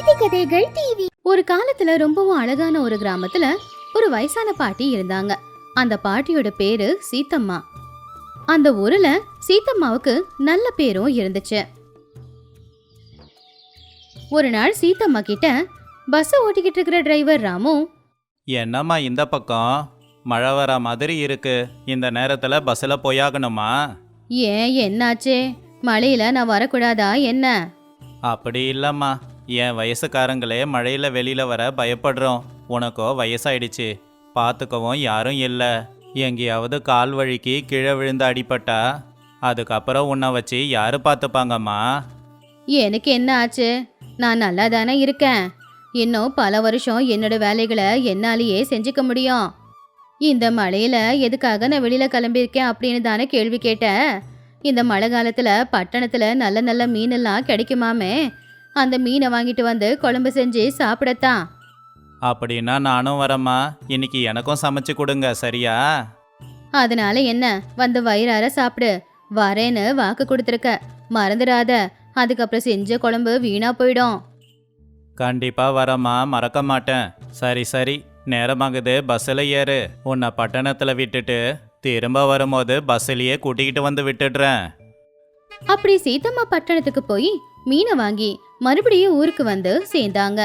நீதி கதைகள் டிவி. ஒரு காலத்துல ரொம்பவும் அழகான ஒரு கிராமத்துல ஒரு வயசான பாட்டி இருந்தாங்க. அந்த பாட்டியோட பேரு சீத்தம்மா. அந்த ஊர்ல சீத்தம்மாவுக்கு நல்ல பேரும் இருந்துச்சு. ஒரு நாள் சீத்தம்மா கிட்ட பஸ் ஓட்டிக்கிட்டு இருக்கிற டிரைவர் ராமு, என்னம்மா இந்த பக்கம் மழை வர மாதிரி இருக்கு, இந்த நேரத்துல பஸ்ல போயாகணுமா? ஏன் என்னாச்சே? மழையில நான் வரக்கூடாதா என்ன? அப்படி இல்லம்மா, என் வயசுக்காரங்களே மழையில வெளியில வர பயப்படுறோம். உனக்கோ வயசாயிடுச்சு, பார்த்துக்கவும் யாரும் இல்லை. எங்கேயாவது கால் வழிக்கு கீழே விழுந்து அடிபட்டா அதுக்கப்புறம் உன்னை வச்சு யாரு பார்த்துப்பாங்கம்மா? எனக்கு என்ன ஆச்சு? நான் நல்லா தானே இருக்கேன். இன்னும் பல வருஷம் என்னோட வேலைகளை என்னாலேயே செஞ்சுக்க முடியும். இந்த மழையில எதுக்காக நான் வெளியில கிளம்பியிருக்கேன் அப்படின்னு தானே கேள்வி கேட்ட. இந்த மழை காலத்துல பட்டணத்துல நல்ல நல்ல மீனெல்லாம் கிடைக்குமாமே, அந்த மீனை வாங்கிட்டு வந்து குழம்பு செஞ்சு சாப்பிடத்தான். அப்படின்னா நானும் வரேம்மா, இன்னைக்கு எனக்கும் சமைச்சு கொடுங்க, சரியா? அதனால என்ன, வந்து வயிறார சாப்பிடு. வரேன்னு வாக்கு கொடுத்துருக்க, மறந்துடாத. அதுக்கப்புறம் செஞ்ச குழம்பு வீணா போயிடும். கண்டிப்பா வரேம்மா, மறக்க மாட்டேன். சரி சரி, நேரமாகுது, பஸ்ஸில் ஏறு. உன்னை பட்டணத்தில் விட்டுட்டு திரும்ப வரும்போது பஸ்ஸிலேயே கூட்டிக்கிட்டு வந்து விட்டுடுறேன். அப்படி சீத்தம்மா பட்டணத்துக்கு போய் மீனை வாங்கி மறுபடியும் ஊருக்கு வந்து சேர்ந்தாங்க.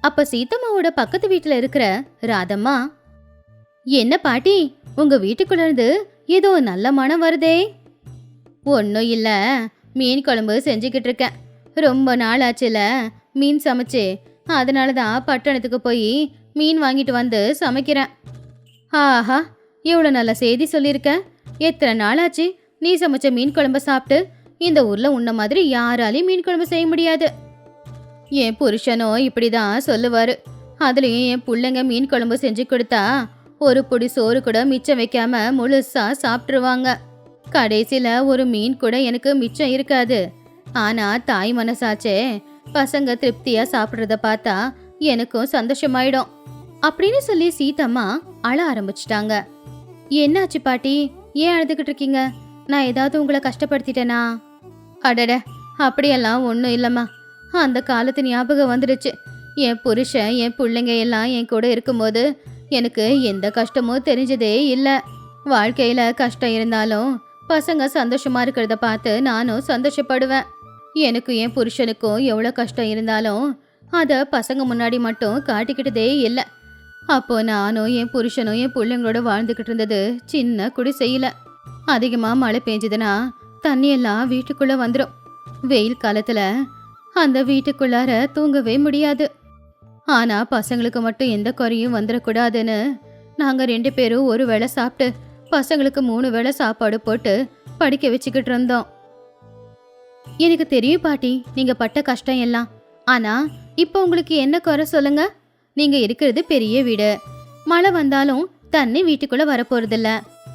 அப்ப சீத்தம்மாவோட பக்கத்து வீட்டுல இருக்கிற ராதம்மா, என்ன பாட்டி, உங்க வீட்டுக்குள்ள இருந்து ஏதோ நல்ல மனம் வருதே? ஒன்னும் இல்ல, மீன் குழம்பு செஞ்சுக்கிட்டு இருக்கேன். ரொம்ப நாள் ஆச்சுல மீன் சமைச்சு, அதனாலதான் பட்டணத்துக்கு போய் மீன் வாங்கிட்டு வந்து சமைக்கிறேன். ஆஹா, எவ்வளோ நல்ல செய்தி சொல்லியிருக்க. எத்தனை நாளாச்சு நீ சமைச்ச மீன் குழம்பு சாப்பிட்டு? இந்த ஊர்ல உன்ன மாதிரி யாராலையும் மீன் குழம்பு செய்ய முடியாது. என் புருஷனோ இப்படிதான் சொல்லுவாரு. அதுலயும் என் பிள்ளைங்க மீன் குழம்பு செஞ்சு கொடுத்தா ஒரு பொடி சோறு கூட மிச்சம் வைக்காம முழுசா சாப்பிட்டுருவாங்க. கடைசியில ஒரு மீன் கூட எனக்கு மிச்சம் இருக்காது. ஆனா தாய் மனசாச்சே, பசங்க திருப்தியா சாப்பிட்றத பார்த்தா எனக்கும் சந்தோஷமாயிடும் அப்படின்னு சொல்லி சீத்தம்மா அழ ஆரம்பிச்சிட்டாங்க. என்னாச்சு பாட்டி, ஏன் அழுதுகிட்டு இருக்கீங்க? நான் ஏதாவது உங்களை கஷ்டப்படுத்திட்டேனா? அடட, அப்படியெல்லாம் ஒன்றும் இல்லைம்மா. அந்த காலத்து ஞாபகம் வந்துடுச்சு. என் புருஷன் என் பிள்ளைங்க எல்லாம் என் கூட இருக்கும்போது எனக்கு எந்த கஷ்டமும் தெரிஞ்சதே இல்லை. வாழ்க்கையில் கஷ்டம் இருந்தாலும் பசங்க சந்தோஷமா இருக்கிறத பார்த்து நானும் சந்தோஷப்படுவேன். எனக்கும் என் புருஷனுக்கும் எவ்வளோ கஷ்டம் இருந்தாலும் அதை பசங்க முன்னாடி மட்டும் காட்டிக்கிட்டதே இல்லை. அப்போ நானும் என் புருஷனும் என் பிள்ளைங்களோட வாழ்ந்துக்கிட்டு இருந்தது சின்ன குடிசையில. அதிகமாக மழை பெஞ்சதுன்னா தண்ணியெல்லாம் வீட்டுக்குள்ளே வந்துடும். வெயில் காலத்தில் அந்த வீட்டுக்குள்ளார தூங்கவே முடியாது. ஆனால் பசங்களுக்கு மட்டும் எந்த குறையும் வந்துடக்கூடாதுன்னு நாங்கள் 2 பேரும் ஒரு வேளை சாப்பிட்டு பசங்களுக்கு 3 வேளை சாப்பாடு போட்டு படிக்க வச்சுக்கிட்டு இருந்தோம். எனக்கு தெரியும் பாட்டி, நீங்கள் பட்ட கஷ்டம் எல்லாம். ஆனால் இப்போ உங்களுக்கு என்ன குறை சொல்லுங்க? நீங்க இருக்கிறது பெரிய வீடு. மழை வந்தாலும் தண்ணி வீட்டுக்குள்ள வரப்போறதில்ல.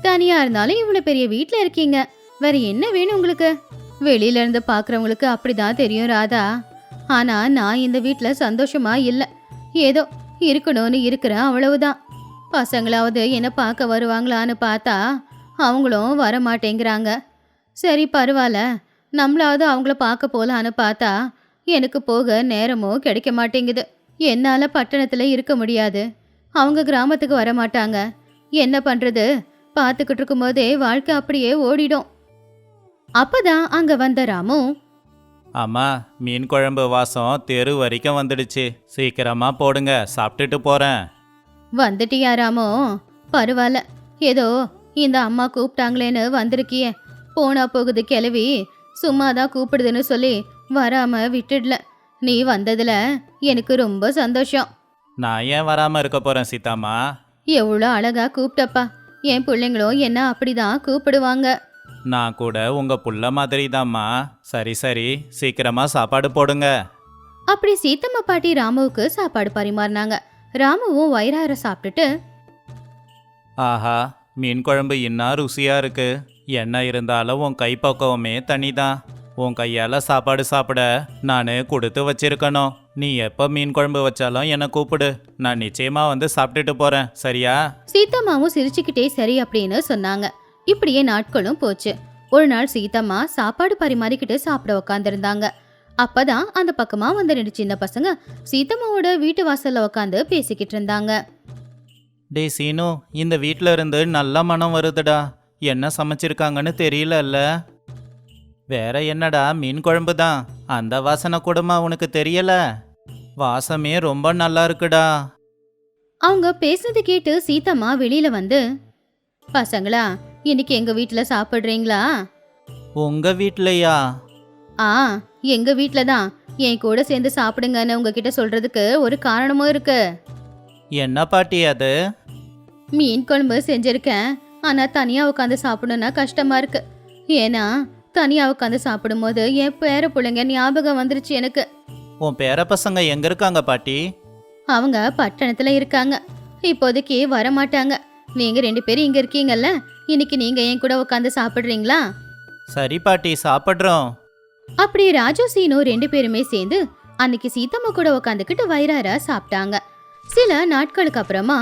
தனியா இருந்தாலும் இவ்வளவு பெரிய வீட்டுல இருக்கீங்க. வேற என்ன வேணும் உங்களுக்கு? வெளியில இருந்து பாக்குறவங்களுக்கு அப்படிதான் தெரியும் ராதா. ஆனா நான் இந்த வீட்டுல சந்தோஷமா இல்ல. ஏதோ இருக்கணும்னு இருக்கிறேன், அவ்வளவுதான். பசங்களாவது என்ன பார்க்க வருவாங்களான்னு பார்த்தா அவங்களும் வர மாட்டேங்கிறாங்க. சரி பரவாயில்ல, நம்மளாவது அவங்கள பார்க்க போலான்னு பார்த்தா எனக்கு போக நேரமும் கிடைக்க மாட்டேங்குது. என்னால் பட்டணத்தில் இருக்க முடியாது, அவங்க கிராமத்துக்கு வர மாட்டாங்க. என்ன பண்ணுறது? பார்த்துக்கிட்டு இருக்கும்போதே வாழ்க்கை அப்படியே ஓடிடும். அப்பதான் அங்கே வந்த ராமு, அம்மா, மீன் குழம்பு வாசம் தெரு வரைக்கும் வந்துடுச்சு, சீக்கிரமா போடுங்க, சாப்பிட்டுட்டு போறேன். வந்துட்டியா ராமு? பரவாயில்ல, ஏதோ இந்த அம்மா கூப்பிட்டாங்களேன்னு வந்திருக்கியே. போனா போகுது கிளவி, சும்மாதான் கூப்பிடுதுன்னு சொல்லி வராம விட்டுடல. நீ வந்ததுல எனக்கு ரொம்ப சந்தோஷம். நான் ஏன் வராம இருக்க போறேன் சீதாம்மா? எவ்வளோ அழகா கூப்பிட்டப்பா. என் பிள்ளைங்களும் என்ன அப்படிதான் கூப்பிடுவாங்க. நான் கூட உங்க புள்ள மாதிரி தாம்மா. சரி சரி, சீக்கிரமா சாப்பாடு போடுங்க. அப்படி சீத்தம்மா பாட்டி ராமுவுக்கு சாப்பாடு பரிமாறினாங்க. ராமுவும் வயிறார சாப்பிட்டுட்டு, ஆஹா, மீன் குழம்பு இன்னும் ருசியா இருக்கு. என்ன இருந்தாலும் உன் கைப்பக்குவமே தனிதான். உன் கையால் சாப்பாடு சாப்பிட நான் கொடுத்து வச்சிருக்கணும். நீ எப்போ மீன் குழம்பு வச்சாலும் என்னை கூப்பிடு, நான் நிச்சயமா வந்து சாப்பிட்டுட்டு போறேன், சரியா? சீத்தம்மாவும் சிரிச்சுக்கிட்டே சரி அப்படின்னு சொன்னாங்க. இப்படியே நாட்களும் போச்சு. ஒரு நாள் சீத்தம்மா சாப்பாடு பரிமாறிக்கிட்டு சாப்பிட உக்காந்துருந்தாங்க. அப்பதான் அந்த பக்கமா வந்த 2 சின்ன பசங்க சீத்தம்மாவோட வீட்டு வாசல்ல உட்காந்து பேசிக்கிட்டு இருந்தாங்க. டேய் சீனு, இந்த வீட்ல இருந்து நல்ல மனம் வருதுடா. என்ன சமைச்சிருக்காங்கன்னு தெரியலல்ல. வேற என்னடா, மீன் குழம்பு தான். அந்த வாசனை கூடமா உனக்கு தெரியல? வாசமே ரொம்ப நல்லா இருக்குடா. அவங்க பேசுனது கேட்டு சீத்தம்மா வெளியில வந்து, பசங்களா, இன்னைக்கு எங்க வீட்டுல சாப்பிடுறீங்களா? உங்க வீட்லயா? ஆ, எங்க வீட்ல தான். என் கூட சேர்ந்து சாப்பிடுங்கன்னு உங்ககிட்ட சொல்றதுக்கு ஒரு காரணமும் இருக்கு. என்ன பாட்டி அது? மீன் குழம்பு செஞ்சிருக்கேன். ஆனா தனியா உட்காந்து சாப்பிடணும்னா கஷ்டமா இருக்கு. ஏன்னா தனியா உட்காந்து சாப்பிடும்போது என் பேர பிள்ளைங்க ஞாபகம் வந்துருச்சு எனக்கு. உன் பேர பசங்க எங்க இருக்காங்க பாட்டி? அவங்க பட்டணத்துல இருக்காங்க. இப்போதைக்கு வர மாட்டாங்க. நீங்க 2 பேரும் இங்க இருக்கீங்கல்ல, இன்னைக்கு நீங்க என் கூட உட்காந்து சாப்பிடுறீங்களா? சரி பாட்டி, சாப்பிட்றோம். அப்படி ராஜு சீனு 2 பேருமே சேர்ந்து அன்னைக்கு சீத்தம்மா கூட உட்காந்துக்கிட்டு வயிறார சாப்பிட்டாங்க. சில நாட்களுக்கு அப்புறமா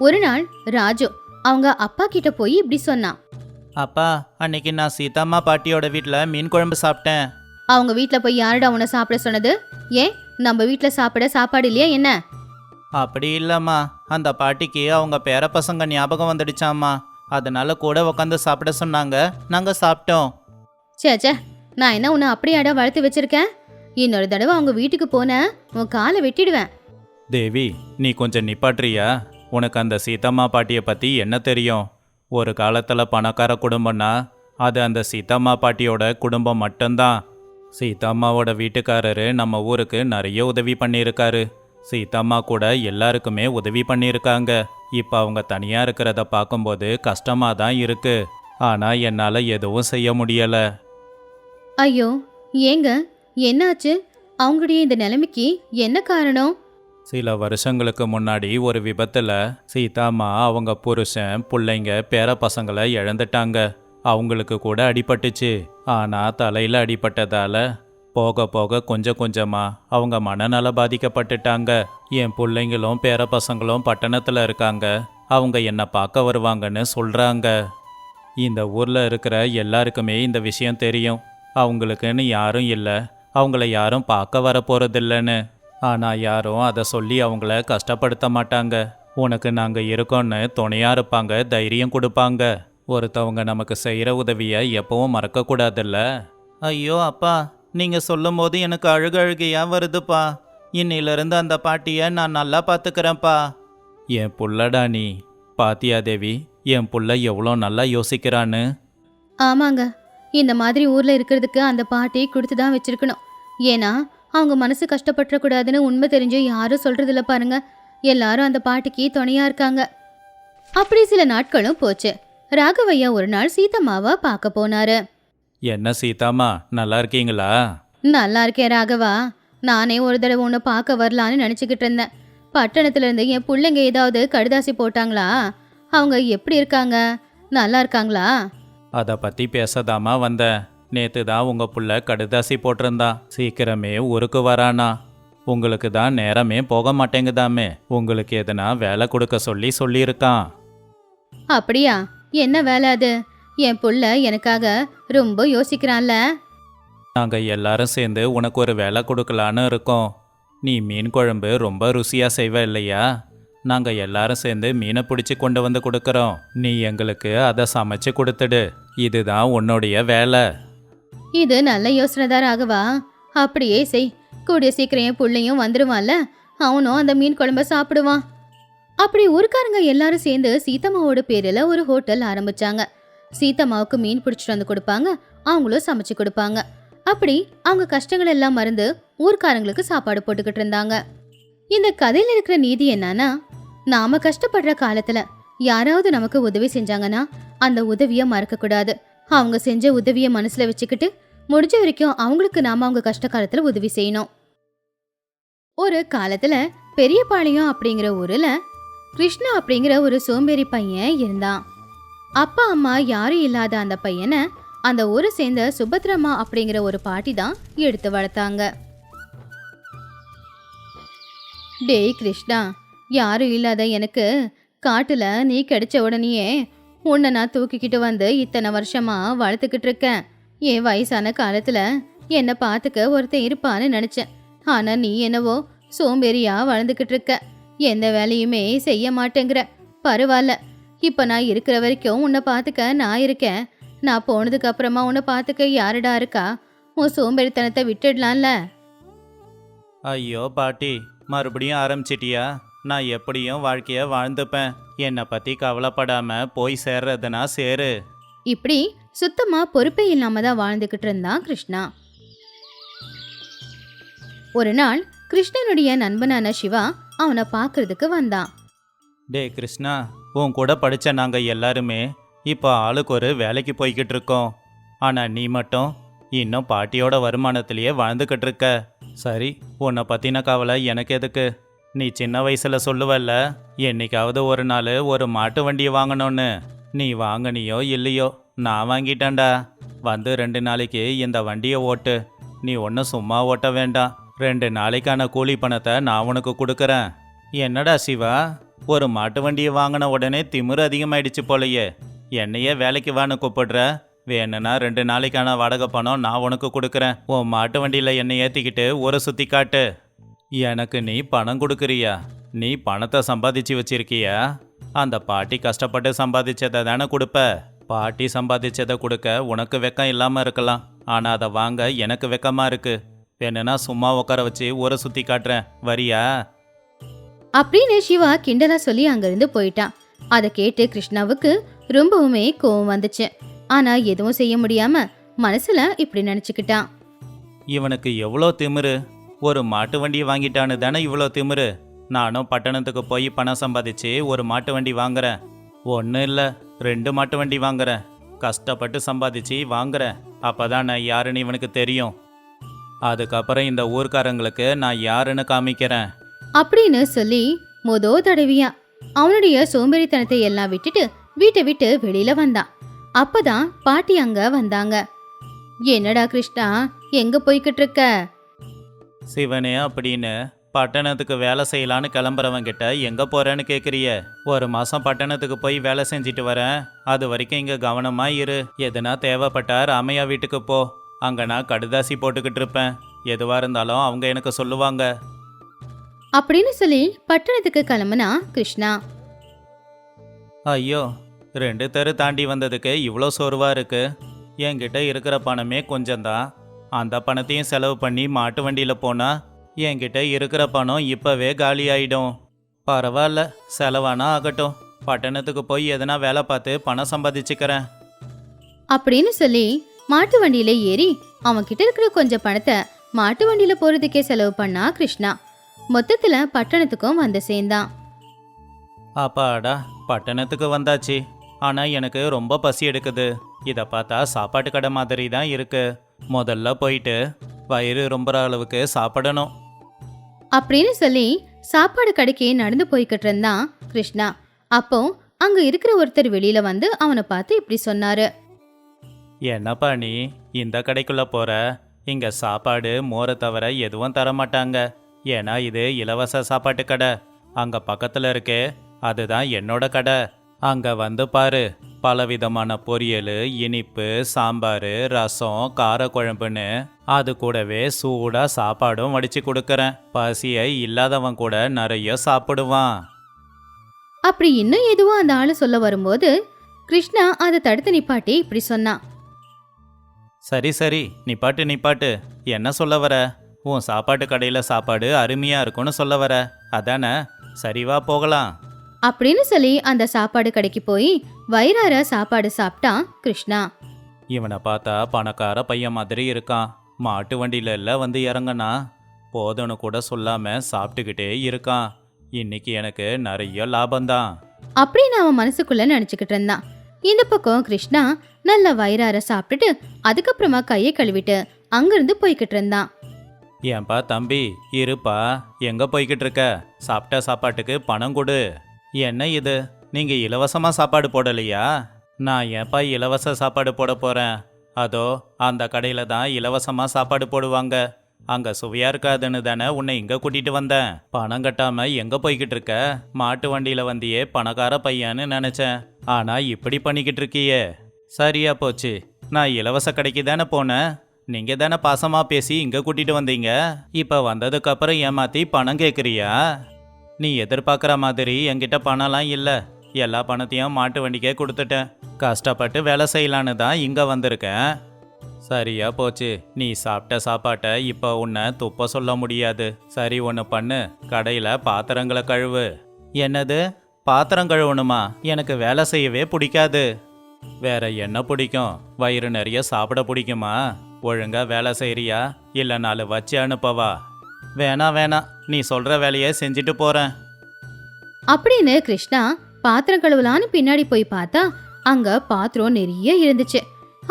ஒரு நாள் ராஜு அவங்க அப்பா கிட்ட போய் இப்படி சொன்னான். அப்பா, அன்னைக்கு நான் சீதாம்மா பாட்டியோட வீட்டில் மீன் குழம்பு சாப்பிட்டேன். அவங்க வீட்ல போய் யாருடா உன்னை சாப்பிட சொன்னது? ஏன் நம்ம வீட்ல சாப்பிட சாப்பாடு இல்லையா என்ன? அப்படி இல்லைம்மா, அந்த பாட்டிக்கு அவங்க பேர பசங்க ஞாபகம் வந்துடுச்சாம்மா. அதனால கூட உட்காந்து சாப்பிட சொன்னாங்க. நாங்கள் சாப்பிட்டோம். சேச்சே, நான் என்ன உன்னை அப்படியாடா வளர்த்து வச்சிருக்கேன்? இன்னொரு தடவை அவங்க வீட்டுக்கு போன உன் காலை வெட்டிடுவேன். தேவி, நீ கொஞ்சம் நிப்பாட்றியா? உனக்கு அந்த சீதம்மா பாட்டியை பற்றி என்ன தெரியும்? ஒரு காலத்தில் பணக்கார குடும்பம்னா அது அந்த சீதம்மா பாட்டியோட குடும்பம் மட்டும்தான். சீதம்மாவோட வீட்டுக்காரரு நம்ம ஊருக்கு நிறைய உதவி பண்ணியிருக்காரு. சீதம்மா கூட எல்லாருக்குமே உதவி பண்ணியிருக்காங்க. இப்போ அவங்க தனியாக இருக்கிறத பார்க்கும்போது கஷ்டமாக தான் இருக்கு. ஆனால் என்னால் எதுவும் செய்ய முடியலை. ஐயோ, ஏங்க, என்னாச்சு? அவங்களுடைய இந்த நிலைமைக்கு என்ன காரணம்? சில வருஷங்களுக்கு முன்னாடி ஒரு விபத்தில் சீதாம்மா அவங்க புருஷன், பிள்ளைங்க, பேர பசங்களை இழந்துட்டாங்க. அவங்களுக்கு கூட அடிபட்டுச்சு. ஆனால் தலையில் அடிபட்டதால போக போக கொஞ்சம் கொஞ்சமாக அவங்க மனநல பாதிக்கப்பட்டுட்டாங்க. என் பிள்ளைங்களும் பேர பசங்களும் பட்டணத்தில் இருக்காங்க. அவங்க என்னை பார்க்க வருவாங்கன்னு சொல்கிறாங்க. இந்த ஊரில் இருக்கிற எல்லாருக்குமே இந்த விஷயம் தெரியும். அவங்களுக்குன்னு யாரும் இல்லை, அவங்கள யாரும் பார்க்க வர போகிறதில்லன்னு. ஆனால் யாரும் அதை சொல்லி அவங்கள கஷ்டப்படுத்த மாட்டாங்க. உனக்கு நாங்கள் இருக்கோன்னு துணையாக இருப்பாங்க, தைரியம் கொடுப்பாங்க. ஒருத்தவங்க நமக்கு செய்கிற உதவியை எப்பவும் மறக்கக்கூடாதுல்ல. ஐயோ அப்பா, நீங்கள் சொல்லும் போது எனக்கு அழுகையாக வருதுப்பா. இன்னிலிருந்து அந்த பாட்டியை நான் நல்லா பார்த்துக்கிறேன்ப்பா. என் புள்ளடா நீ. பாத்தியா தேவி, என் புள்ள எவ்வளோ நல்லா யோசிக்கிறான்னு. ஆமாங்க, இந்த மாதிரி ஊர்ல இருக்கிறதுக்கு அந்த பாட்டி கொடுத்து தான் வச்சிருக்கணும். ஏன்னா அவங்க மனசு கஷ்டப்பட்டுறக்கூடாதுன்னு உண்மை தெரிஞ்சு யாரும் சொல்றதில்ல பாருங்க. எல்லாரும் அந்த பாட்டிக்கு துணையா இருக்காங்க. அப்படி சில நாட்களும் போச்சு. ராகவையா ஒரு நாள் சீதம்மாவை பார்க்க போனாரு. என்ன சீதாம்மா, நல்லா இருக்கீங்களா? நல்லா இருக்கேன் ராகவா. நானே ஒரு தடவை உன்னை பார்க்க வரலான்னு நினச்சிக்கிட்டு இருந்தேன். பட்டணத்துல இருந்து என் பிள்ளைங்க ஏதாவது கடுதாசி போட்டாங்களா? அவங்க எப்படி இருக்காங்க? நல்லா இருக்காங்களா? அதை பற்றி பேசதாமா வந்தேன். நேற்று தான் உங்கள் புள்ள கடுதாசி போட்டிருந்தா. சீக்கிரமே ஊருக்கு வரானா. உங்களுக்கு தான் நேரமே போக மாட்டேங்குதாமே. உங்களுக்கு எதனா வேலை கொடுக்க சொல்லியிருக்கான். அப்படியா? என்ன வேலை அது? என் புள்ள எனக்காக ரொம்ப யோசிக்கிறான்ல. நாங்கள் எல்லாரும் சேர்ந்து உனக்கு ஒரு வேலை கொடுக்கலான்னு இருக்கோம். நீ மீன் குழம்பு ரொம்ப ருசியாக செய்வ இல்லையா? நாங்கள் எல்லாரும் சேர்ந்து மீனை பிடிச்சி கொண்டு வந்து கொடுக்குறோம். நீ எங்களுக்கு அதை சமைச்சு கொடுத்துடு. இதுதான் உன்னுடைய வேலை. இது நல்ல யோசனை தான் ராகவா. அப்படியே செய். கூடிய சீக்கிரம் என் புள்ளையும் வந்துடுவான்ல, அவனும் அந்த மீன் குழம்ப சாப்பிடுவான். அப்படி ஊருக்காரங்க எல்லாரும் சேர்ந்து சீதம்மாவோட பேரில் ஒரு ஹோட்டல் ஆரம்பிச்சாங்க. சீதம்மாவுக்கு மீன் பிடிச்சிட்டு வந்து கொடுப்பாங்க, அவங்களும் சமைச்சு கொடுப்பாங்க. அப்படி அவங்க கஷ்டங்கள் எல்லாம் மறந்து ஊர்க்காரங்களுக்கு சாப்பாடு போட்டுக்கிட்டு இருந்தாங்க. இந்த கதையில இருக்கிற நீதி என்னன்னா, நாம கஷ்டப்படுற காலத்துல யாராவது நமக்கு உதவி செஞ்சாங்கன்னா அந்த உதவிய மறக்க கூடாது. அவங்க செஞ்ச உதவிய மனசுல வச்சுக்கிட்டு முடிஞ்ச வரைக்கும் அவங்களுக்கு நாம அவங்க கஷ்ட காலத்துல உதவி செய்யணும். ஒரு காலத்துல பெரியபாளையம் அப்படிங்கிற ஊர்ல கிருஷ்ணா அப்படிங்கிற ஒரு சோம்பேறி பையன் இருந்தான். அப்பா அம்மா யாரும் இல்லாத அந்த பையனை அந்த ஊரை சேர்ந்த சுபத்ரம்மா அப்படிங்கிற ஒரு பாட்டி தான் எடுத்து வளர்த்தாங்க. டேய் கிருஷ்ணா, யாரும் இல்லாத எனக்கு காட்டுல நீ கிடைச்ச உடனேயே உன்னை நான் தூக்கிக்கிட்டு வந்து இத்தனை வருஷமா வளர்த்துக்கிட்டு இருக்கேன். என் வயசான காலத்துல என்னை பார்த்துக்க ஒருத்தன் இருப்பான்னு நினைச்சேன். ஆனா நீ என்னவோ சோம்பேறியா வளர்ந்துகிட்டு இருக்க. எந்த வேலையுமே செய்ய மாட்டேங்கிற. பரவாயில்ல, இப்ப நான் இருக்கிற வரைக்கும் உன்னை பார்த்துக்க நான் இருக்கேன். நான் போனதுக்கு அப்புறமா உன்னை பார்த்துக்க யாருடா இருக்கா? உன் சோம்பேறித்தனத்தை விட்டுடலாம்ல. ஐயோ பாட்டி, மறுபடியும் ஆரம்பிச்சிட்டியா? நான் எப்படியும் வாழ்க்கைய வாழ்ந்துப்பேன். என்னை பத்தி கவலைப்படாம போய் சேர்றதுனா சேரு. இப்படி சுத்தமா பொறுப்பே இல்லாம தான் வாழ்ந்துகிட்டு இருந்தான் கிருஷ்ணா. ஒரு நாள் கிருஷ்ணனுடைய நண்பனான சிவா அவனை பார்க்கறதுக்கு வந்தான். டே கிருஷ்ணா, உன் கூட படிச்ச நாங்க எல்லாருமே இப்போ ஆளுக்கு ஒரு வேலைக்கு போய்கிட்டு இருக்கோம். ஆனா நீ மட்டும் இன்னும் பாட்டியோட வருமானத்திலேயே வாழ்ந்துக்கிட்டு இருக்க. சரி, உன்னை பத்தின கவலை எனக்கு எதுக்கு? நீ சின்ன வயசுல சொல்லுவல்ல, என்னைக்காவது ஒரு நாள் ஒரு மாட்டு வண்டியை வாங்கணும்னு. நீ வாங்கினியோ இல்லையோ, நான் வாங்கிட்டேன்டா. வந்து 2 நாளைக்கு இந்த வண்டியை ஓட்டு. நீ ஒன்றும் சும்மா ஓட்ட வேண்டாம். 2 நாளைக்கான கூலி பணத்தை நான் உனக்கு கொடுக்குறேன். என்னடா சிவா, ஒரு மாட்டு வண்டியை வாங்கின உடனே திமிரு அதிகமாயிடுச்சு போலையே. என்னையே வேலைக்கு வான்னு கூப்பிடுற. வேணும்னா 2 நாளைக்கான வாடகை பணம் நான் உனக்கு கொடுக்குறேன். உன் மாட்டு வண்டியில் என்னை ஏற்றிக்கிட்டு ஊரை சுற்றி காட்டு. எனக்கு நீ பணம் கொடுக்குறியா? நீ பணத்தை சம்பாதிச்சு வச்சிருக்கியா? அந்த பாட்டி கஷ்டப்பட்டு சம்பாதிச்சதை தானே கொடுப்ப. பாட்டி சம்பாதிச்சதை கொடுக்க உனக்கு வெக்கம் இல்லாமல் இருக்கலாம். ஆனால் அதை வாங்க எனக்கு வெக்கமாக இருக்கு. வேணும்னா சும்மா உட்கார வச்சு ஊரை சுற்றி காட்டுறேன், வரியா? அப்படின்னு சிவா கிண்டலா சொல்லி அங்கிருந்து போயிட்டான். அதை கேட்டு கிருஷ்ணாவுக்கு ரொம்பவுமே கோவம் வந்துச்சு. ஆனா எதுவும் செய்ய முடியாம மனசுல இப்படி நினைச்சுக்கிட்டான். இவனுக்கு எவ்வளோ திமிரு! ஒரு மாட்டு வண்டி வாங்கிட்டான்னு தானே இவ்வளோ திமிரு. நானும் பட்டணத்துக்கு போய் பணம் சம்பாதிச்சு ஒரு மாட்டு வண்டி வாங்குறேன். ஒன்றும் இல்லை, 2 மாட்டு வண்டி வாங்குறேன். கஷ்டப்பட்டு சம்பாதிச்சு வாங்குறேன். அப்போதான் நான் யாருன்னு இவனுக்கு தெரியும். அதுக்கப்புறம் இந்த ஊர்க்காரங்களுக்கு நான் யாருன்னு காமிக்கிறேன். அப்படின்னு சொல்லி தடவையா அவனுடைய சோம்பேறித்தனத்தை எல்லாம் விட்டுட்டு வீட்டை விட்டு வெளியில வந்தான். அப்பதான் பாட்டி அங்க வந்தாங்க. என்னடா கிருஷ்ணா, எங்க போய்கிட்டு இருக்க? சிவனே, அப்படின்னு பட்டணத்துக்கு வேலை செய்யலான்னு கிளம்புறவங்கிட்ட எங்கே போகிறேன்னு கேட்குறிய? 1 மாதம் பட்டணத்துக்கு போய் வேலை செஞ்சுட்டு வரேன். அது வரைக்கும் இங்கே கவனமாக இரு. எதுனா தேவைப்பட்டா ராமையா வீட்டுக்கு போ. அங்கே நான் கடுதாசி போட்டுக்கிட்டு இருப்பேன். எதுவாக இருந்தாலும் அவங்க எனக்கு சொல்லுவாங்க. அப்படின்னு சொல்லி பட்டணத்துக்கு கிளம்புனா கிருஷ்ணா. ஐயோ, 2 தெரு தாண்டி வந்ததுக்கு இவ்வளோ சோர்வாக இருக்கு. என்கிட்ட இருக்கிற பணமே கொஞ்சம்தான். அந்த பணத்தையும் செலவு பண்ணி மாட்டு வண்டியில் போனால் என்கிட்ட இருக்கிற பணம் இப்போவே காலி ஆயிடும். பரவாயில்ல, செலவானா ஆகட்டும். பட்டணத்துக்கு போய் எதனா வேலை பார்த்து பணம் சம்பாதிச்சுக்கிறேன். அப்படின்னு சொல்லி மாட்டு வண்டியில ஏறி அவன் கிட்ட இருக்கிற கொஞ்சம் பணத்தை மாட்டு வண்டியில போறதுக்கே செலவு பண்ணா கிருஷ்ணா. மொத்தத்துல பட்டணத்துக்கும் வந்து சேர்ந்தான். அப்பாடா, பட்டணத்துக்கு வந்தாச்சு. ஆனால் எனக்கு ரொம்ப பசி எடுக்குது. இதை பார்த்தா சாப்பாட்டு கடை மாதிரி தான் இருக்கு. முதல்ல போயிட்டு வயிறு ரொம்புற அளவுக்கு சாப்பிடணும். அப்படின்னு சொல்லி சாப்பாடு கடைக்கு நடந்து போய்கிட்டு இருந்தான் கிருஷ்ணா. அப்போ அங்க இருக்கிற ஒருத்தர் வெளியில வந்து அவனை பார்த்து இப்படி சொன்னாரு. என்னப்பா நீ இந்த கடைக்குள்ள போற? இங்க சாப்பாடு மோரை தவிர எதுவும் தர மாட்டாங்க. ஏன்னா இது இலவச சாப்பாட்டு கடை. அங்க பக்கத்துல இருக்கே, அதுதான் என்னோட கடை. அங்க வந்து பாரு, பலவிதமான பொரியல், இனிப்பு, சாம்பார், ரசம், காரக்குழம்புன்னு அது கூடவே சூடா சாப்பாடும் வடிச்சு கொடுக்கறேன். பசியை இல்லாதவன் கூட நிறைய சாப்பிடுவான். அப்படி இன்னும் எதுவும் அந்த ஆளு சொல்ல வரும்போது கிருஷ்ணா அதை தடுத்து நிப்பாட்டி இப்படி சொன்னான். சரி சரி, நிப்பாட்டு. என்ன சொல்ல வர? உன் சாப்பாட்டு கடையில் சாப்பாடு அருமையா இருக்கும்னு சொல்ல வர, அதானே? சரிவா போகலாம். அப்படின்னு சொல்லி அந்த சாப்பாடு கடைக்கு போய் வயிறார சாப்பாடு சாப்பிட்டான் கிருஷ்ணா. இவனை பார்த்தா பணக்கார பையன் மாதிரி இருக்கான். மாட்டு வண்டியில எல்லாம் வந்து இறங்கனா போதும்னு கூட சொல்லாம சாப்பிட்டுக்கிட்டே இருக்கான். இன்னைக்கு எனக்கு நிறைய லாபம்தான் அப்படின்னு அவன் மனசுக்குள்ள நினைச்சுக்கிட்டு இருந்தான். இந்த பக்கம் கிருஷ்ணா நல்ல வயிறார சாப்பிட்டுட்டு அதுக்கப்புறமா கையை கழுவிட்டு அங்கிருந்து போய்கிட்டு இருந்தான். ஏன்பா தம்பி, இருப்பா, எங்க போய்கிட்டு இருக்க? சாப்பிட்ட சாப்பாட்டுக்கு பணம் கொடு. என்ன இது, நீங்க இலவசமா சாப்பாடு போடலையா? நான் ஏன்பா இலவச சாப்பாடு போட போறேன்? அதோ அந்த கடையில தான் இலவசமா சாப்பாடு போடுவாங்க. அங்க சுவையா இருக்காதுன்னு தானே உன்னை இங்க கூட்டிட்டு வந்தேன். பணம் கட்டாம எங்க போய்கிட்டு இருக்க? மாட்டு வண்டியில வந்தியே பணக்கார பையன்னு நினைச்சேன். ஆனா இப்படி பண்ணிக்கிட்டு இருக்கியே. சரியா போச்சு, நான் இலவச கடைக்கு தானே போனேன். நீங்க தானே பாசமா பேசி இங்க கூட்டிட்டு வந்தீங்க. இப்ப வந்ததுக்கு அப்புறம் ஏமாத்தி பணம் கேக்குறியா? நீ எதிர்பார்க்குற மாதிரி என்கிட்ட பணம்லாம் இல்லை. எல்லா பணத்தையும் மாட்டு வண்டிக்கே கொடுத்துட்டேன். கஷ்டப்பட்டு வேலை செய்யலான்னு தான் இங்கே வந்திருக்கேன். சரியா போச்சு. நீ சாப்பிட்ட சாப்பாட்டை இப்போ உன்னை துப்ப சொல்ல முடியாது. சரி, ஒன்று பண்ணு, கடையில் பாத்திரங்களை கழுவு. என்னது, பாத்திரம் கழுவணுமா? எனக்கு வேலை செய்யவே பிடிக்காது. வேற என்ன பிடிக்கும்? வயிறு நிறைய சாப்பிட பிடிக்குமா? ஒழுங்கா வேலை செய்யறியா இல்லை நாலு வச்சு அனுப்பவா? வேணாம், நீ சொல்ற வேலையை செஞ்சுட்டு போறேன் அப்படின்னு கிருஷ்ணா பாத்திரம் கழுவலான்னு பின்னாடி போய் பார்த்தா அங்க பாத்திரம் நிறைய இருந்துச்சு.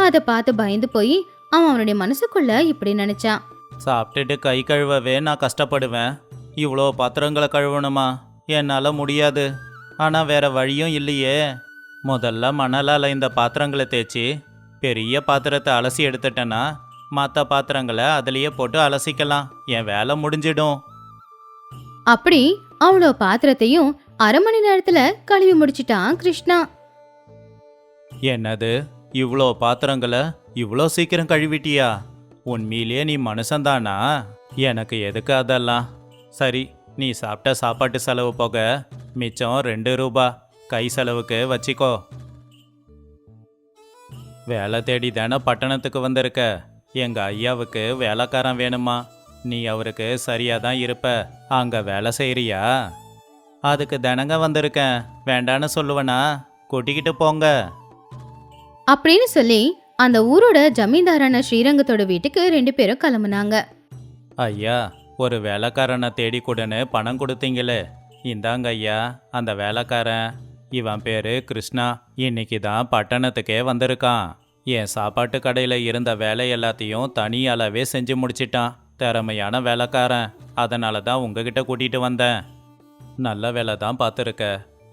அதை பார்த்து பயந்து போய் அவனுடைய மனசுக்குள்ள இப்படி நினைச்சான். சாப்பிட்டுட்டு கை கழுவவே நான் கஷ்டப்படுவேன். இவ்வளோ பாத்திரங்களை கழுவணுமா? என்னால் முடியாது. ஆனால் வேற வழியும் இல்லையே. முதல்ல மணலால் இந்த பாத்திரங்களை தேய்ச்சி பெரிய பாத்திரத்தை அலசி எடுத்துட்டேன்னா மற்ற பாத்திரங்களை அதுலேயே போட்டு அலசிக்கலாம். என் வேலை முடிஞ்சிடும். அப்படி அவ்வளோ பாத்திரத்தையும் 1/2 மணி நேரத்துல கழுவி முடிச்சிட்டான் கிருஷ்ணா. என்னது, இவ்வளோ பாத்திரங்களை இவ்வளோ சீக்கிரம் கழுவிட்டியா? உண்மையிலேயே நீ மனுஷன்தானா? எனக்கு எதுக்கு அதெல்லாம்? சரி, நீ சாப்பிட்ட சாப்பாட்டு செலவு போக மிச்சம் 2 ரூபா கை செலவுக்கு வச்சிக்கோ. வேலை தேடி தானே பட்டணத்துக்கு வந்திருக்க. எங்க ஐயாவுக்கு வேலைக்காரன் வேணுமா? நீ அவருக்கு சரியா தான் இருப்ப. அங்க வேலை செய்யறியா? அதுக்கு தினங்க வந்திருக்கேன். வேண்டான்னு சொல்லுவனா? கூட்டிக்கிட்டு போங்க அப்படின்னு சொல்லி அந்த ஊரோட ஜமீன்தாரான ஸ்ரீரங்கத்தோட வீட்டுக்கு 2 பேரும் கிளம்புனாங்க. ஐயா, ஒரு வேலைக்காரனை தேடி கொடுன்னு பணம் கொடுத்தீங்களே, இந்தாங்க ஐயா அந்த வேலைக்காரன். இவன் பேரு கிருஷ்ணா. இன்னைக்கு தான் பட்டணத்துக்கே வந்திருக்கான். என் சாப்பாட்டு கடையில் இருந்த வேலை எல்லாத்தையும் தனி அளவே செஞ்சு முடிச்சிட்டான். திறமையான வேலைக்காரன். அதனால தான் உங்ககிட்ட கூட்டிகிட்டு வந்தேன். நல்ல வேலை தான் பார்த்துருக்க.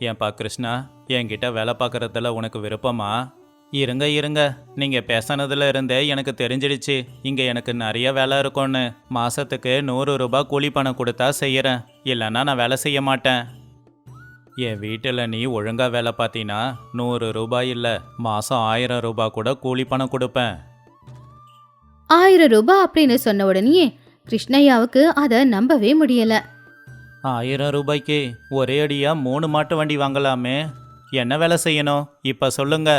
ஏன்பா கிருஷ்ணா, என்கிட்ட வேலை பார்க்குறதுல உனக்கு விருப்பமா? இருங்க, நீங்கள் பேசினதுல இருந்தே எனக்கு தெரிஞ்சிடுச்சு இங்கே எனக்கு நிறைய வேலை இருக்கும்னு. மாதத்துக்கு 100 ரூபாய் கூலி பணம் கொடுத்தா செய்கிறேன், இல்லைன்னா நான் வேலை செய்ய மாட்டேன். என் வீட்டில் நீ ஒழுங்காக வேலை பார்த்தீங்கன்னா 100 ரூபாய் இல்லை, மாதம் 1000 ரூபாய் கூட கூலி பணம் கொடுப்பேன். 1000 ரூபாய் அப்படின்னு சொன்ன உடனே கிருஷ்ணய்யாவுக்கு அதை நம்பவே முடியல. 1000 ரூபாய்க்கு ஒரே அடியா 3 மாட்டு வண்டி வாங்கலாமே. என்ன வேலை செய்யணும் இப்போ சொல்லுங்க.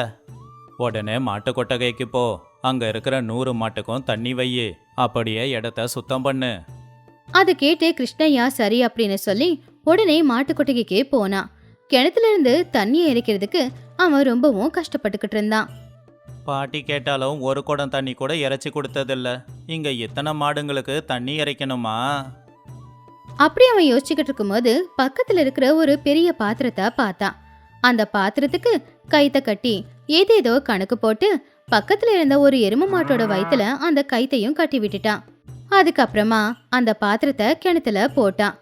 உடனே மாட்டு கொட்டகைக்கு போ. அங்கே இருக்கிற 100 மாட்டுக்கும் தண்ணி வையு. அப்படியே இடத்த சுத்தம் பண்ணு. அதை கேட்டு கிருஷ்ணய்யா சரி அப்படின்னு சொல்லி உடனே மாட்டு கொட்டகைக்கே போனான். கிணத்துல இருந்து தண்ணியை இறைக்கிறதுக்கு அவன் ரொம்பவும் கஷ்டப்பட்டுக்கிட்டு இருந்தான். பாட்டி கேட்டாலும் ஒரு குடம் தண்ணி கூட இறைச்சி கொடுத்ததில்ல. இங்கே இத்தனை மாடுங்களுக்கு தண்ணி இறைக்கணுமா? அப்படி அவன் யோசிச்சுக்கிட்டு இருக்கும்போது பக்கத்துல இருக்கிற ஒரு பெரிய பாத்திரத்தை பார்த்தான். அந்த பாத்திரத்துக்கு கைத்த கட்டி ஏதேதோ கணக்கு போட்டு பக்கத்துல இருந்த ஒரு எரும மாட்டோட வயித்துல அந்த கைத்தையும் கட்டி விட்டுட்டான். அதுக்கப்புறமா அந்த பாத்திரத்தை கிணத்துல போட்டான்.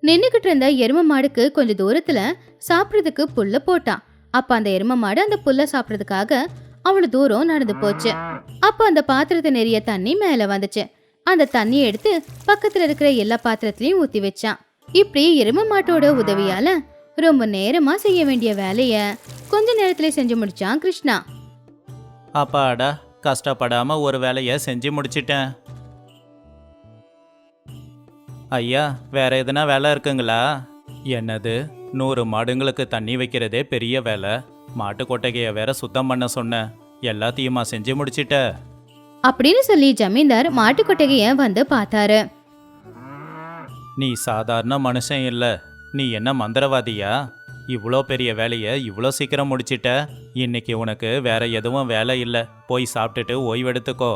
நின்னுகிட்டு இருந்த எரும மாடுக்கு கொஞ்சம் தூரத்துல சாப்பிட்றதுக்கு புல்ல போட்டான். அப்ப அந்த எரும மாடு அந்த புல்ல சாப்பிட்றதுக்காக அவ்வளவு தூரம் நடந்து போச்சு. அப்ப அந்த பாத்திரத்தை நிறைய தண்ணி மேல வந்துச்சு. அந்த தண்ணியை எடுத்து பக்கத்துல இருக்கிற எல்லா பாத்திரத்திலையும் ஊத்தி வச்சான். இப்படி எரும மாட்டோட உதவியால ரொம்ப நேரமா செய்ய வேண்டிய வேலைய கொஞ்ச நேரத்துல செஞ்சு முடிச்சான் கிருஷ்ணா. அப்பாடா, கஷ்டப்படாம ஒரு வேலையை செஞ்சு முடிச்சிட்டேன். ஐயா, வேற எதுனா வேலை இருக்குங்களா? என்னது, 100 மாடுங்களுக்கு தண்ணி வைக்கிறதே பெரிய வேலை. மாட்டு கொட்டகையை வேற சுத்தம் பண்ண சொன்னேன். எல்லாத்தையுமா செஞ்சு முடிச்சிட்ட? அப்படின்னு சொல்லி ஜமீன்தார் மாட்டு கொட்டகைய வந்து பார்த்தாரு. நீ சாதாரண மனுஷன் இல்ல, நீ என்ன மந்திரவாதியா? இவ்வளோ பெரிய வேலையை இவ்வளோ சீக்கிரம் முடிச்சிட்ட. இன்னைக்கு உனக்கு வேற எதுவும் வேலை இல்லை. போய் சாப்பிட்டுட்டு ஓய்வெடுத்துக்கோ.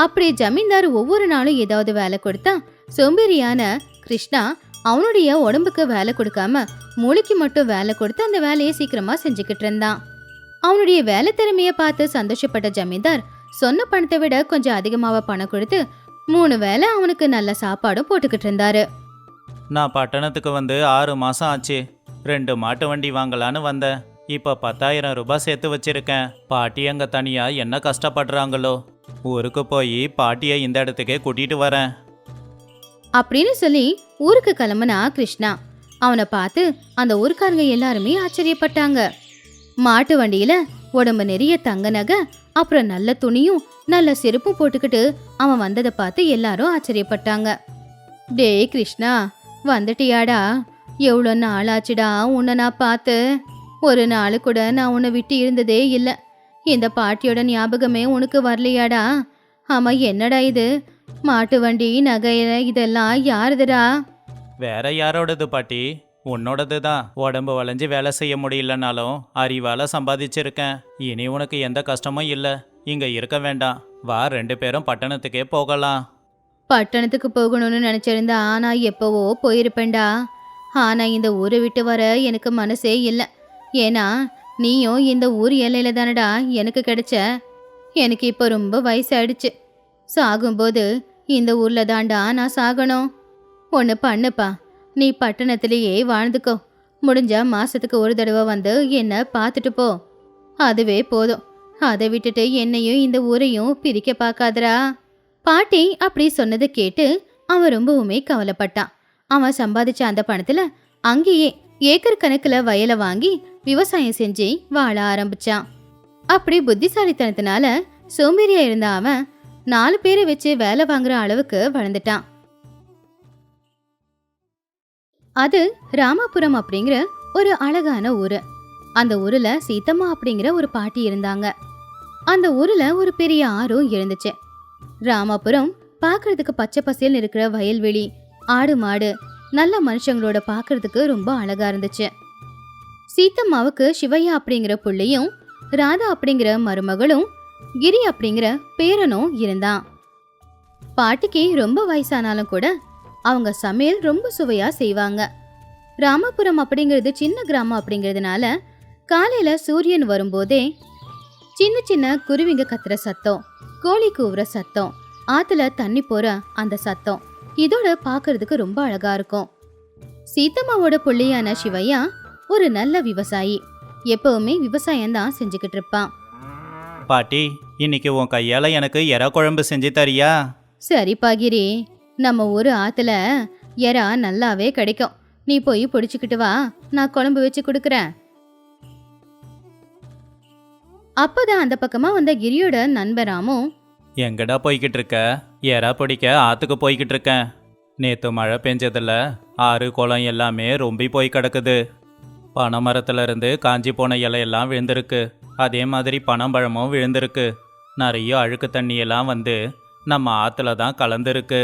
அப்படி ஜமீன்தார் ஒவ்வொரு நாளும் ஏதாவது வேலை கொடுத்தா சோம்பேறியான கிருஷ்ணா அவனுடைய உடம்புக்கு வேலை கொடுக்காம மூளைக்கு மட்டும் வேலை கொடுத்து அந்த வேலையை சீக்கிரமா செஞ்சுக்கிட்டு இருந்தான். அவனுடைய வேலை திறமைய பார்த்து சந்தோஷப்பட்ட ஜமீன்தார் சொன்ன பணத்தை விட கொஞ்சம் அதிகமாவ பணம் கொடுத்து 3 வேளை அவனுக்கு நல்ல சாப்பாடும் போட்டுக்கிட்டு இருந்தாரு. நான் பட்டணத்துக்கு வந்து 6 மாசம் ஆச்சு. 2 மாட்டு வண்டி வாங்கலான்னு வந்தேன். இப்போ 10,000 ரூபாய் சேர்த்து வச்சிருக்கேன். பாட்டி அங்க தனியா என்ன கஷ்டப்படுறாங்களோ. ஊருக்கு போய் பாட்டியை இந்த இடத்துக்கே கூட்டிட்டு வரேன் அப்படின்னு சொல்லி ஊருக்கு கிளம்புனா கிருஷ்ணா. அவனை பார்த்து அந்த ஊருக்காரங்க எல்லாருமே ஆச்சரியப்பட்டாங்க. மாட்டு வண்டியில உடம்பு நிறைய தங்க நகை, அப்புறம் நல்ல துணியும் நல்ல செருப்பும் போட்டுக்கிட்டு அவன் வந்ததை பார்த்து எல்லாரும் ஆச்சரியப்பட்டாங்க. டேய் கிருஷ்ணா, வந்துட்டியாடா? எவ்வளோ நாள் ஆச்சுடா உன்னை நான் பார்த்து. ஒரு நாள் கூட நான் உன்னை விட்டு இருந்ததே இல்லை. இந்த பாட்டியோட ஞாபகமே உனக்கு வரலையாடா? ஆமா, என்னடா இது? மாட்டு வண்டி, நகையில இதெல்லாம் யாருதுடா? வேற யாரோடது பாட்டி? உன்னோடது தான். உடம்பு வளைஞ்சு வேலை செய்ய முடியலனாலும் அறிவால சம்பாதிச்சிருக்கேன். இனி உனக்கு எந்த கஷ்டமும் இல்லை. இங்க இருக்க வேண்டாம். வா, 2 பேரும் பட்டணத்துக்கே போகலாம். பட்டணத்துக்கு போகணும்னு நினைச்சிருந்தா நான் எப்பவோ போயிருப்பேன்டா. ஆனா இந்த ஊரை விட்டு வர எனக்கு மனசே இல்லை. ஏன்னா நீயும் இந்த ஊர் எல்லையில தானடா எனக்கு கிடைச்ச. எனக்கு இப்போ ரொம்ப வயசாயிடுச்சு. சாகும்போது இந்த ஊர்ல தான்டா நான் சாகணும். ஒன்று பண்ணுப்பா, நீ பட்டணத்திலேயே வாழ்ந்துக்கோ. முடிஞ்சா மாசத்துக்கு ஒரு தடவை வந்து என்ன பார்த்துட்டு போ. அதுவே போதும். அதை விட்டுட்டு என்னையும் இந்த ஊரையும் பிரிக்க பார்க்காதடா. பாட்டி அப்படி சொன்னதை கேட்டு அவன் ரொம்பவுமே கவலைப்பட்டான். அவன் சம்பாதிச்ச அந்த பணத்துல அங்கேயே ஏக்கர் கணக்குல வயலை வாங்கி விவசாயம் செஞ்சு வாழ ஆரம்பிச்சான். அப்படி புத்திசாலித்தனத்தினால சோம்பேறியா இருந்த அவன் 4 பேரை வச்சு வேலை வாங்குற அளவுக்கு வளர்ந்துட்டான். அது ராமாபுரம் அப்படிங்கிற ஒரு அழகான ஊரு. அந்த ஊர்ல சீத்தம்மா அப்படிங்கிற ஒரு பாட்டி இருந்தாங்க. அந்த ஊர்ல ஒரு பெரிய ஆறும் இருந்துச்சு. ராமாபுரம் பார்க்கறதுக்கு பச்சை பசேல்னு இருக்கிற வயல்வெளி, ஆடு மாடு, நல்ல மனுஷங்களோட பார்க்கறதுக்கு ரொம்ப அழகா இருந்துச்சு. சீத்தம்மாவுக்கு சிவையா அப்படிங்கிற புள்ளையும், ராதா அப்படிங்கிற மருமகளும், கிரி அப்படிங்கிற பேரனும் இருந்தான். பாட்டிக்கு ரொம்ப வயசானாலும் கூட அவங்க சமையல் ரொம்ப சுவையா செய்வாங்க. ராமபுரம் அப்படிங்கிறது சின்ன கிராமம் அப்படிங்கிறதுனால காலையில சூரியன் வரும்போதே சின்ன சின்ன குருவிங்க கத்துற சத்தம், கோழி கூவுற சத்தம், ஆத்துல தண்ணி போற அந்த சத்தம் இதோட பாக்குறதுக்கு ரொம்ப அழகா இருக்கும். சீத்தம்மாவோட புள்ளையான சிவையா ஒரு நல்ல விவசாயி. எப்பவுமே விவசாயம் தான் செஞ்சுக்கிட்டு இருப்பான். பாட்டி, இன்னைக்கு உன் கையால எனக்கு எறா குழம்பு செஞ்சு தரியா? சரி பாகிரி, நம்ம ஊரு ஆத்துல எறா நல்லாவே கிடைக்கும். நீ போய் பிடிச்சுக்கிட்டு வா, நான் குழம்பு வச்சு கொடுக்கறேன். அப்பதான் அந்த பக்கமா வந்த கிரியோட நண்பராமும், எங்கடா போய்கிட்டு இருக்க? எறா பிடிக்க ஆத்துக்கு போய்கிட்டு இருக்கேன். நேற்று மழை பெஞ்சதில் ஆறு குளம் எல்லாமே ரொம்பி போய் கிடக்குது. பனை மரத்துல இருந்து காஞ்சி போன இலையெல்லாம் விழுந்திருக்கு. அதே மாதிரி பனம்பழமும் விழுந்திருக்கு. நிறைய அழுக்கு தண்ணியெல்லாம் வந்து நம்ம ஆற்றுல தான் கலந்துருக்கு.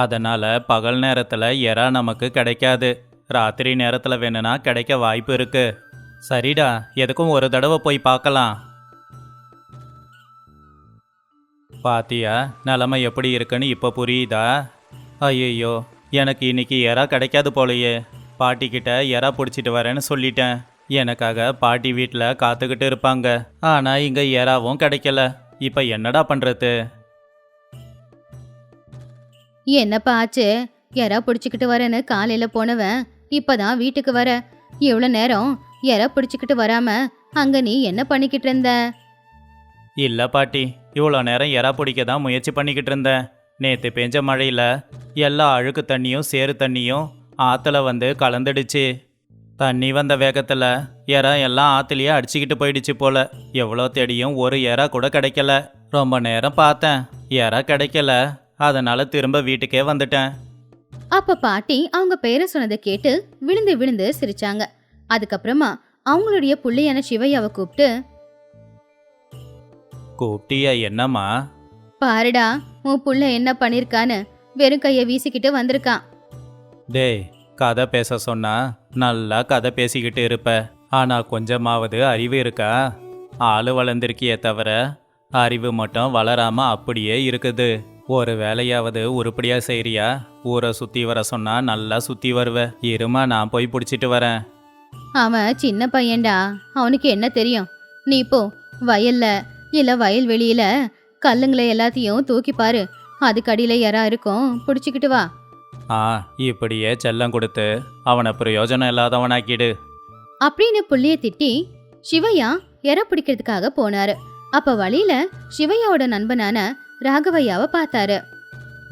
அதனால் பகல் நேரத்தில் எறா நமக்கு கிடைக்காது. ராத்திரி நேரத்தில் வேணும்னா கிடைக்க வாய்ப்பு இருக்கு. சரிடா, எதுக்கும் ஒரு தடவை போய் பார்க்கலாம். பாத்தியா நிலமை எப்படி இருக்குன்னு இப்போ புரியுதா? ஐயோ, எனக்கு இன்னைக்கு எறா கிடைக்காது போலையே. பாட்டிக்கிட்ட எறா பிடிச்சிட்டு வரேன்னு சொல்லிட்டேன். எனக்காக பாட்டி வீட்டில் காத்துக்கிட்டு இருப்பாங்க. ஆனால் இங்கே எறாவும் கிடைக்கல. இப்போ என்னடா பண்ணுறது? என்னப்பா ஆச்சு? எறா பிடிச்சிக்கிட்டு வரேன்னு காலையில போனவன் இப்பதான் வீட்டுக்கு வர. இவ்வளோ நேரம் எறா பிடிச்சிக்கிட்டு வராம அங்க நீ என்ன பண்ணிக்கிட்டு இருந்த? இல்லை பாட்டி, இவ்வளோ நேரம் எறா பிடிக்க தான் முயற்சி பண்ணிக்கிட்டு இருந்தேன். நேற்று பெஞ்ச மழையில் எல்லா அழுக்கு தண்ணியும் சேறு தண்ணியும் ஆற்றுல வந்து கலந்துடுச்சு. தண்ணி வந்த வேகத்தில் எறா எல்லாம் ஆற்றுலையே அடிச்சுக்கிட்டு போயிடுச்சு போல. எவ்வளோ தேடியும் ஒரு எறா கூட கிடைக்கல. ரொம்ப நேரம் பார்த்தேன், எறா கிடைக்கல. அதனால திரும்ப வீட்டுக்கே வந்துட்டேன். அப்ப பாட்டி அவங்க பேரை சொன்னதை கேட்டு விழுந்து விழுந்து சிரிச்சாங்க. அதுக்கப்புறமா அவங்களுடைய புள்ளையான சிவையாவை கூப்பிட்டியா? என்னம்மா? பாருடா, உன் புள்ள என்ன பண்ணிருக்கான்னு வெறும் கைய வீசிக்கிட்டு வந்திருக்கான். டேய், கதை பேச சொன்னா நல்லா கதை பேசிக்கிட்டு இருப்ப. ஆனா கொஞ்சமாவது அறிவு இருக்கா? ஆளு வளர்ந்திருக்கியே தவிர அறிவு மட்டும் வளராம அப்படியே இருக்குது. ஒரு வேலையாவது உருப்படியா செய்றியா? ஊரை சுத்தி வர சொன்னா நல்லா சுத்தி வருவ. இருமா, நான் போய் பிடிச்சிட்டு வரேன். அவன் சின்ன பையன்டா, அவனுக்கு என்ன தெரியும்? நீ இப்போ வயல்ல இல்ல வயல்வெளியில கல்லுங்களை எல்லாத்தையும் தூக்கி பாரு. அதுக்கு அடியில யாரா இருக்கும், பிடிச்சிக்கிட்டு வா. இப்படியே செல்லம் கொடுத்து அவனை பிரயோஜனம் இல்லாதவனாக்கிடு அப்படின்னு புள்ளிய திட்டி சிவையா எற பிடிக்கிறதுக்காக போனாரு. அப்ப வழியில சிவையாவோட நண்பனான ராகவையாவை பார்த்தாரு.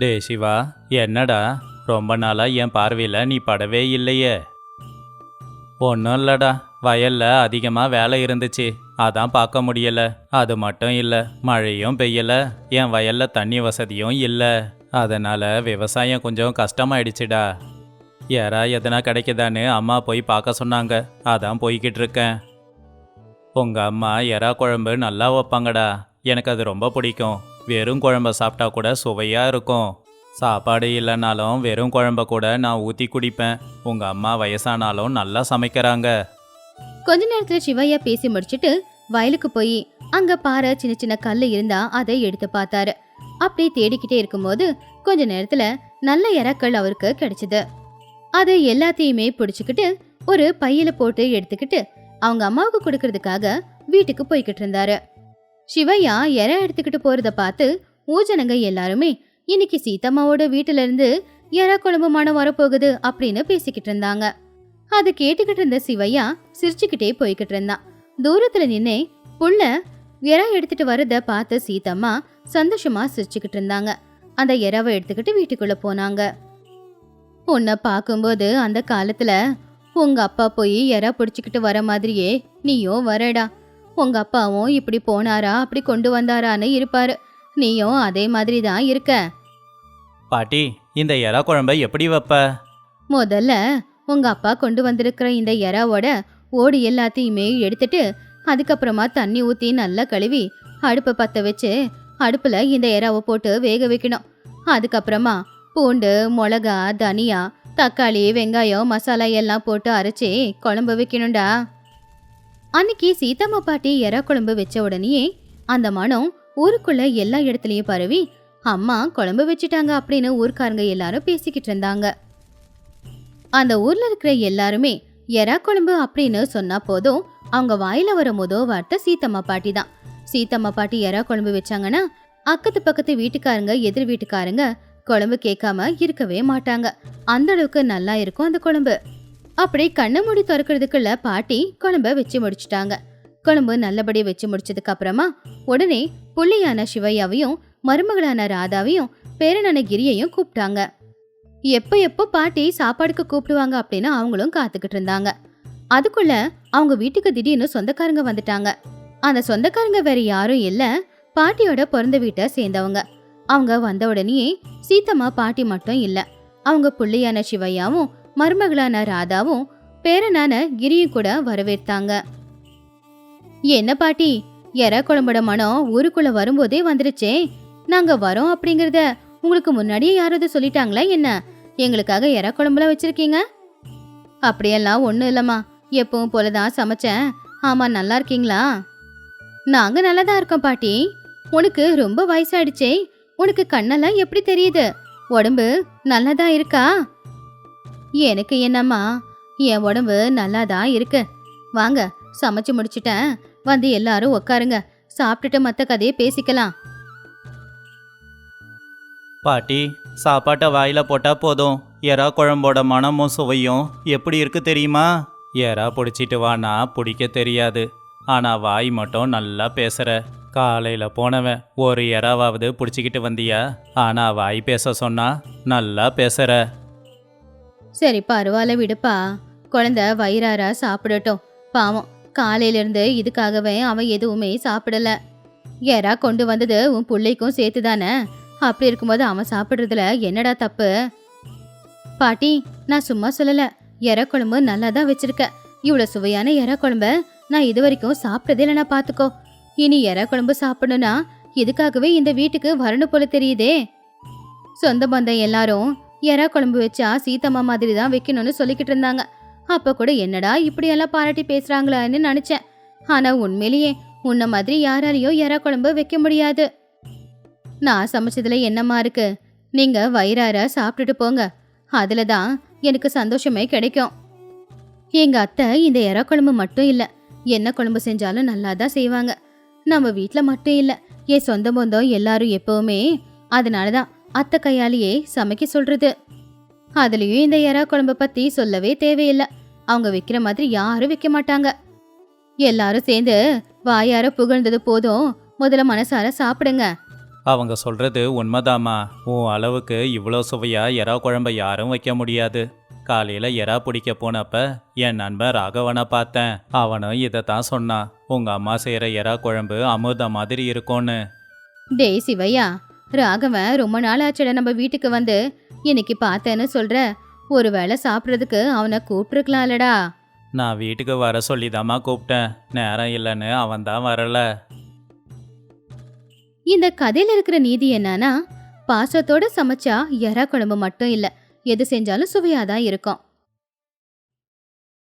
டே சிவா, என்னடா ரொம்ப நாளா என் பார்வையில் நீ படவே இல்லையே? ஒன்றும் இல்லடா, வயல்ல அதிகமாக வேலை இருந்துச்சு. அதான் பார்க்க முடியல. அது மட்டும் இல்ல, மழையும் பெய்யல, என் வயல்ல தண்ணி வசதியும் இல்ல. அதனால விவசாயம் கொஞ்சம் கஷ்டமாயிடுச்சுடா. யாரா எதனா கிடைக்குதான்னு அம்மா போய் பார்க்க சொன்னாங்க. அதான் போய்கிட்டு இருக்கேன். உங்க அம்மா எறா குழம்பு நல்லா வைப்பாங்கடா. எனக்கு அது ரொம்ப பிடிக்கும். வெறும் குழம்ப சாப்பிட்டா கூட சுவையா இருக்கும். சாப்பாடு இல்லைனாலும் வெறும் குழம்ப கூட நான் ஊற்றி குடிப்பேன். உங்க அம்மா வயசானாலும் நல்லா சமைக்கிறாங்க. கொஞ்ச நேரத்துல சிவையா பேசி முடிச்சிட்டு வயலுக்கு போய் அங்க பாறை சின்ன சின்ன கல்லு இருந்தா அதை எடுத்து பார்த்தாரு. அப்படி தேடிக்கிட்டே இருக்கும்போது கொஞ்ச நேரத்துல நல்ல இறாக்கள் அவருக்கு கிடைச்சது. அது எல்லாத்தையுமே பிடிச்சுக்கிட்டு ஒரு பையில போட்டு எடுத்துக்கிட்டு அவங்க அம்மாவுக்கு கொடுக்கறதுக்காக வீட்டுக்கு போய்கிட்டு இருந்தாரு. சிவையா இறை எடுத்துக்கிட்டு போறத பார்த்து ஊஜனங்க எல்லாருமே இன்னைக்கு சீத்தம்மாவோட வீட்டுல இருந்து இறா குழம்பு மனம் வரப்போகுது அப்படின்னு பேசிக்கிட்டு இருந்தாங்க. அது கேட்டுக்கிட்டு இருந்த சிவையா சிரிச்சுக்கிட்டே போய்கிட்டு இருந்தான். தூரத்துல நின்னே புள்ள இறா எடுத்துட்டு வரத பார்த்து சீத்தம்மா சந்தோஷமா சிரிச்சுக்கிட்டு இருந்தாங்க. அந்த இறாவை எடுத்துக்கிட்டு வீட்டுக்குள்ள போனாங்க. உன்னை பார்க்கும்போது அந்த காலத்துல உங்க அப்பா போய் இறா பிடிச்சிக்கிட்டு வர மாதிரியே நீயும் வரடா. உங்க அப்பாவும் இப்படி போனாரா அப்படி கொண்டு வந்தாரான்னு இருப்பாரு. நீயும் அதே மாதிரி தான் இருக்க. பாட்டி, இந்த எறா குழம்ப எப்படி வைப்ப? முதல்ல உங்க அப்பா கொண்டு வந்திருக்கிற இந்த இறாவோட ஓடு எல்லாத்தையுமே எடுத்துட்டு அதுக்கப்புறமா தண்ணி ஊற்றி நல்லா கழுவி அடுப்பை பற்ற வச்சு அடுப்பில் இந்த இறாவை போட்டு வேக வைக்கணும். அதுக்கப்புறமா பூண்டு, மிளகா, தனியா, தக்காளி, வெங்காயம், மசாலா எல்லாம் போட்டு அரைச்சி குழம்பு வைக்கணும்டா. அன்னைக்கு சீத்தம்மா பாட்டி இறா குழம்பு வச்ச உடனேயே அந்த மனம் ஊருக்குள்ள எல்லா இடத்துலயும் பரவி அம்மா குழம்பு வச்சுட்டாங்க அப்படின்னு ஊர்க்காரங்க எல்லாரும் பேசிக்கிட்டு இருந்தாங்க. அந்த ஊர்ல இருக்கிற எல்லாருமே எறா குழம்பு அப்படின்னு சொன்னா போதும் அவங்க வாயில வர முதல் வார்த்தை சீத்தம்மா பாட்டி தான். சீத்தம்மா பாட்டி எறா குழம்பு வச்சாங்கன்னா அக்கத்து பக்கத்து வீட்டுக்காரங்க எதிர் வீட்டுக்காரங்க குழம்பு கேட்காம இருக்கவே மாட்டாங்க. அந்த அளவுக்கு நல்லா இருக்கும் அந்த குழம்பு. அப்படி கண்ணை மூடி திறக்கிறதுக்குள்ள பாட்டி குழம்ப வச்சு முடிச்சுட்டாங்க. குழம்பு நல்லபடி வச்சு முடிச்சதுக்கு அப்புறமா உடனே புள்ளியான சிவையாவையும் மருமகளான ராதாவையும் பேரனான கிரியையும் கூப்பிட்டாங்க. எப்போ பாட்டி சாப்பாடுக்கு கூப்பிடுவாங்க அப்படின்னு அவங்களும் காத்துக்கிட்டு இருந்தாங்க. அதுக்குள்ள அவங்க வீட்டுக்கு திடீர்னு சொந்தக்காரங்க வந்துட்டாங்க. அந்த சொந்தக்காரங்க வேற யாரும் இல்ல, பாட்டியோட பிறந்த வீட்டை சேர்ந்தவங்க. அவங்க வந்த உடனே சீத்தம்மா பாட்டி மட்டும் இல்ல, அவங்க புள்ளியான சிவையாவும் மருமகளான ராதாவும் பேரனான கிரியும் கூட வரவேற்றாங்க. என்ன பாட்டி, எறா குழம்போட மனம் ஊருக்குள்ள வரும்போதே வந்துருச்சே. நாங்க வரோம் அப்படிங்கறத உங்களுக்கு முன்னாடியே யாராவது சொல்லிட்டாங்களா என்ன? எங்களுக்காக எறா குழம்புலாம் வச்சிருக்கீங்க? அப்படியெல்லாம் ஒண்ணும் இல்லம்மா, எப்பவும் போலதான் சமைச்சேன். ஆமா, நல்லா இருக்கீங்களா? நாங்க நல்லாதான் இருக்கோம் பாட்டி. உனக்கு ரொம்ப வயசாயிடுச்சே, உனக்கு கண்ணெல்லாம் எப்படி தெரியுது? உடம்பு நல்லாதான் இருக்கா? எனக்கு என்னம்மா, என் உடம்பு நல்லாதான் இருக்கு. வாங்க, சமைச்சு முடிச்சிட்டேன், வந்து எல்லாரும் உக்காருங்க, சாப்பிட்டுட்டு மற்ற கதையை பேசிக்கலாம். பாட்டி, சாப்பாட்டை வாயில போட்டா போதும், எறா குழம்போட மனமும் சுவையும் எப்படி இருக்கு தெரியுமா? எறா பிடிச்சிட்டு வானா பிடிக்க தெரியாது, ஆனா வாய் மட்டும் நல்லா பேசுற. காலையில போனவன் ஒரு எறாவாவது பிடிச்சிக்கிட்டு வந்தியா? ஆனா வாய் பேச சொன்னா நல்லா பேசுற. சரி, பரவாயில்ல விடுப்பா, குழந்தை வயிறாரா சாப்பிடட்டும். பாவம், காலையிலிருந்து இதுக்காகவே அவன் எதுவுமே சாப்பிடல. எறா கொண்டு வந்தது உன் பிள்ளைக்கும் சேர்த்து தானே. அப்படி இருக்கும்போது அவன் சாப்பிட்றதுல என்னடா தப்பு? பாட்டி, நான் சும்மா சொல்லல, எறா குழம்பு நல்லா தான் வச்சிருக்க. இவ்வளோ சுவையான எறா குழம்ப நான் இது வரைக்கும் சாப்பிட்டதே இல்லைனா பார்த்துக்கோ. இனி எறா குழம்பு சாப்பிடணும்னா இதுக்காகவே இந்த வீட்டுக்கு வரணும் போல தெரியுதே. சொந்த பந்தம் எல்லாரும் எறா குழம்பு வச்சா சீத்தம்மா மாதிரி தான் வைக்கணும்னு சொல்லிக்கிட்டு இருந்தாங்க. அப்ப கூட என்னடா இப்படியெல்லாம் பாராட்டி பேசுறாங்களான்னு நினைச்சேன். ஆனா உண்மையிலேயே உன்ன மாதிரி யாராலையும் எறா குழம்பு வைக்க முடியாது. நான் சமைச்சதுல என்னம்மா இருக்கு? நீங்க வயிறார சாப்பிட்டுட்டு போங்க, அதுல தான் எனக்கு சந்தோஷமே கிடைக்கும். எங்க அத்தை இந்த எறா குழம்பு மட்டும் இல்ல, என்ன குழம்பு செஞ்சாலும் நல்லா தான் செய்வாங்க. நம்ம வீட்டுல மட்டும் இல்ல, என் சொந்த பந்தம் எல்லாரும் எப்பவுமே அதனாலதான் அத்தை கையாலேயே சமைக்க சொல்றது. அதுலயும் இந்த எறா குழம்பு பத்தி சொல்லவே தேவையில்லை. அவங்க வைக்கிற மாதிரி யாரும் வைக்க மாட்டாங்க. எல்லாரும் சேர்ந்து வாயார புகழ்ந்தது போதும், முதல்ல மனசார சாப்பிடுங்க. அவங்க சொல்றது உண்மைதாம்மா. உன் அளவுக்கு இவ்வளோ சுவையா எறா குழம்ப யாரும் வைக்க முடியாது. காலையில எறா பிடிக்க போனப்ப என் நண்பன் ராகவனை பார்த்தேன். அவனும் இதைத்தான் சொன்னான். உங்க அம்மா செய்யற எறா குழம்பு அமிர்த மாதிரி இருக்கும்னு. டேய் சிவையா, ராகவன் ரொம்ப நாள் ஆச்சுட நம்ம வீட்டுக்கு வந்து இன்னைக்கு பார்த்தேன்னு சொல்ற. ஒருவேளை சாப்பிட்றதுக்கு அவனை கூப்பிட்டுருக்கலாம்லடா. நான் வீட்டுக்கு வர சொல்லிதாம்மா கூப்பிட்டேன். நேரம் இல்லைன்னு அவன் தான் வரல. இந்த கதையில இருக்கிற நீதி என்னன்னா, பாசத்தோட சமைச்சா எறா குழம்பு மட்டும் இல்ல, எது செஞ்சாலும் சுவையாதான் இருக்கும்.